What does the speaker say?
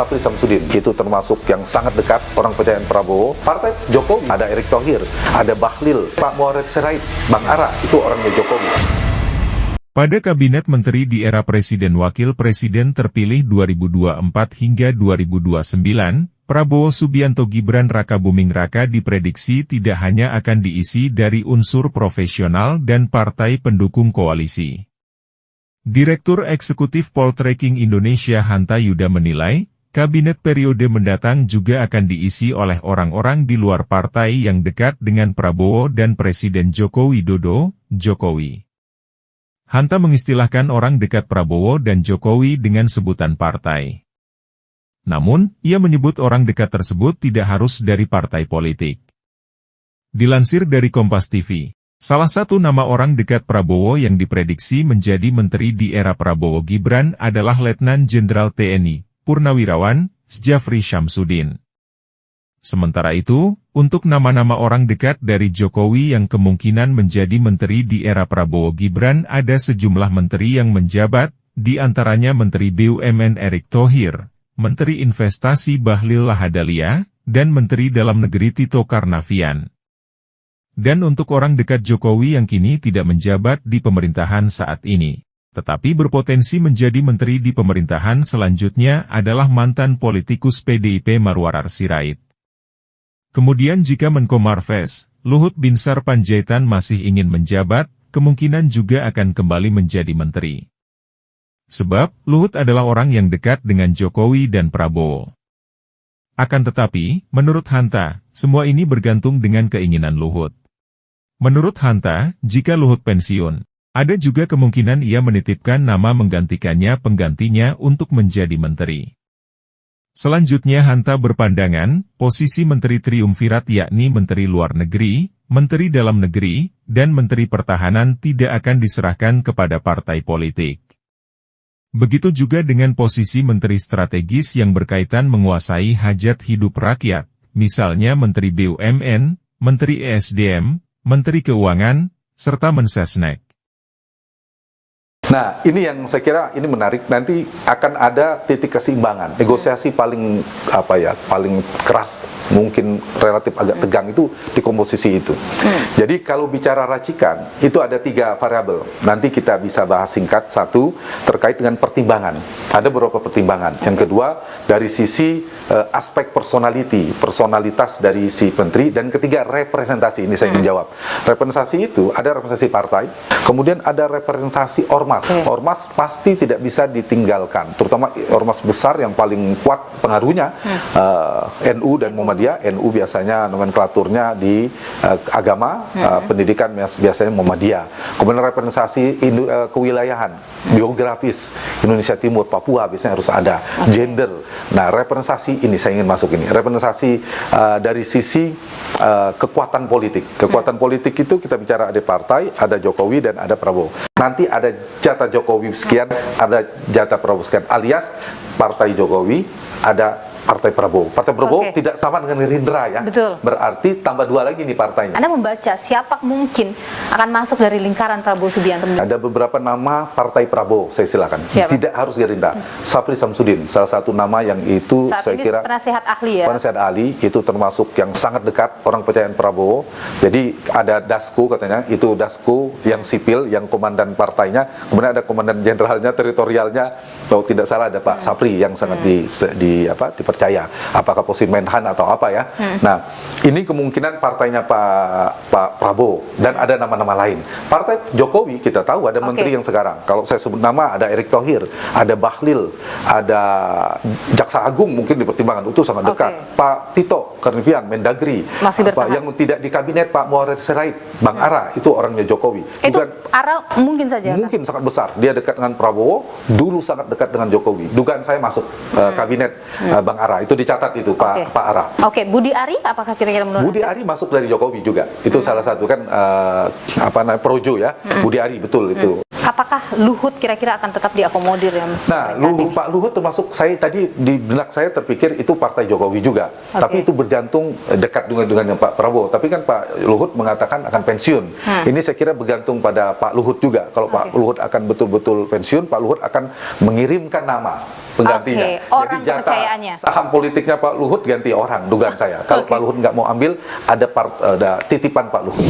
Sapri Samsudin, itu termasuk yang sangat dekat orang kepercayaan Prabowo. Partai Jokowi ada Erick Thohir, ada Bahlil, Pak Muhammad Sirait, Bang Ara, itu orangnya Jokowi. Pada Kabinet Menteri di era Presiden Wakil Presiden terpilih 2024 hingga 2029, Prabowo Subianto Gibran Rakabuming Raka diprediksi tidak hanya akan diisi dari unsur profesional dan partai pendukung koalisi. Direktur Eksekutif Poltreking Indonesia Hanta Yuda menilai, kabinet periode mendatang juga akan diisi oleh orang-orang di luar partai yang dekat dengan Prabowo dan Presiden Joko Widodo, Jokowi. Hanta mengistilahkan orang dekat Prabowo dan Jokowi dengan sebutan partai. Namun, ia menyebut orang dekat tersebut tidak harus dari partai politik. Dilansir dari Kompas TV, salah satu nama orang dekat Prabowo yang diprediksi menjadi menteri di era Prabowo Gibran adalah Letnan Jenderal TNI, Purnawirawan, Djafri Syamsuddin. Sementara itu, untuk nama-nama orang dekat dari Jokowi yang kemungkinan menjadi menteri di era Prabowo Gibran ada sejumlah menteri yang menjabat, di antaranya Menteri BUMN Erick Thohir, Menteri Investasi Bahlil Lahadalia, dan Menteri Dalam Negeri Tito Karnavian. Dan untuk orang dekat Jokowi yang kini tidak menjabat di pemerintahan saat ini, tetapi berpotensi menjadi menteri di pemerintahan selanjutnya adalah mantan politikus PDIP Marwarar Sirait. Kemudian jika Menko Marves, Luhut Binsar Panjaitan masih ingin menjabat, kemungkinan juga akan kembali menjadi menteri. Sebab, Luhut adalah orang yang dekat dengan Jokowi dan Prabowo. Akan tetapi, menurut Hanta, semua ini bergantung dengan keinginan Luhut. Menurut Hanta, jika Luhut pensiun, ada juga kemungkinan ia menitipkan nama menggantikannya penggantinya untuk menjadi menteri. Selanjutnya Hanta berpandangan, posisi Menteri Triumvirat yakni Menteri Luar Negeri, Menteri Dalam Negeri, dan Menteri Pertahanan tidak akan diserahkan kepada partai politik. Begitu juga dengan posisi menteri strategis yang berkaitan menguasai hajat hidup rakyat, misalnya Menteri BUMN, Menteri ESDM, Menteri Keuangan, serta Mensesnek. Nah, ini yang saya kira ini menarik, nanti akan ada titik keseimbangan, negosiasi paling paling keras, mungkin relatif agak tegang itu di komposisi itu. Jadi kalau bicara racikan, itu ada 3 variabel. Nanti kita bisa bahas singkat. Satu, terkait dengan pertimbangan. Ada beberapa pertimbangan. Yang kedua, dari sisi aspek personalitas dari si menteri. Dan ketiga, representasi. Ini saya ingin jawab. Representasi itu, ada representasi partai, kemudian ada representasi ormas. Ormas pasti tidak bisa ditinggalkan, terutama ormas besar yang paling kuat pengaruhnya, NU dan Muhammadiyah. NU biasanya nomenklaturnya di agama, pendidikan biasanya Muhammadiyah. Kemudian representasi kewilayahan, geografis, Indonesia Timur, Papua biasanya harus ada. Gender. Nah, representasi ini saya ingin masuk ini. Representasi dari sisi kekuatan politik. Kekuatan politik itu kita bicara ada partai, ada Jokowi dan ada Prabowo. Nanti ada jatah Jokowi sekian, ada jatah Prabowo sekian, alias partai Jokowi ada partai Prabowo. Partai Prabowo tidak sama dengan Gerindra ya. Betul. Berarti tambah 2 lagi nih partainya. Anda membaca siapa mungkin akan masuk dari lingkaran Prabowo Subianto? Ada beberapa nama partai Prabowo, saya silakan. Siapa? Tidak harus Gerindra. Sapri Samsudin, salah satu nama yang itu saat saya ini kira penasehat ahli ya. Penasehat ahli itu termasuk yang sangat dekat orang kepercayaan Prabowo. Jadi ada Dasko katanya, itu Dasko yang sipil, yang komandan partainya. Kemudian ada komandan jenderalnya, teritorialnya. Kalau tidak salah ada Pak Sapri yang sangat dipercaya. Apakah posisi Menhan atau apa ya. Nah, ini kemungkinan partainya Pak Prabowo dan ada nama-nama lain. Partai Jokowi kita tahu ada menteri yang sekarang. Kalau saya sebut nama ada Erick Thohir, ada Bahlil, ada Jaksa Agung mungkin dipertimbangkan, itu sangat dekat. Pak Tito Karnavian, Mendagri, yang tidak di kabinet Pak Muhammad Sirait, Bang Ara, itu orangnya Jokowi. Itu Ara mungkin saja. Mungkin sangat besar. Dia dekat dengan Prabowo, dulu sangat dekat dengan Jokowi. Dugaan saya masuk kabinet Bang Ara. Itu dicatat itu Pak Ara. Budi Ari apakah kira-kira menurut Budi Ari masuk dari Jokowi juga. Itu salah satu kan Projo ya. Budi Ari betul itu. Apakah Luhut kira-kira akan tetap diakomodir ya? Nah, Pak Luhut termasuk, saya tadi di benak saya terpikir itu partai Jokowi juga. Tapi itu bergantung dekat dengan Pak Prabowo. Tapi kan Pak Luhut mengatakan akan pensiun. Ini saya kira bergantung pada Pak Luhut juga. Kalau Pak Luhut akan betul-betul pensiun, Pak Luhut akan mengirimkan nama penggantinya. Orang Jadi jatah kepercayaannya. saham politiknya Pak Luhut ganti orang, dugaan saya. Kalau Pak Luhut nggak mau ambil, ada titipan Pak Luhut.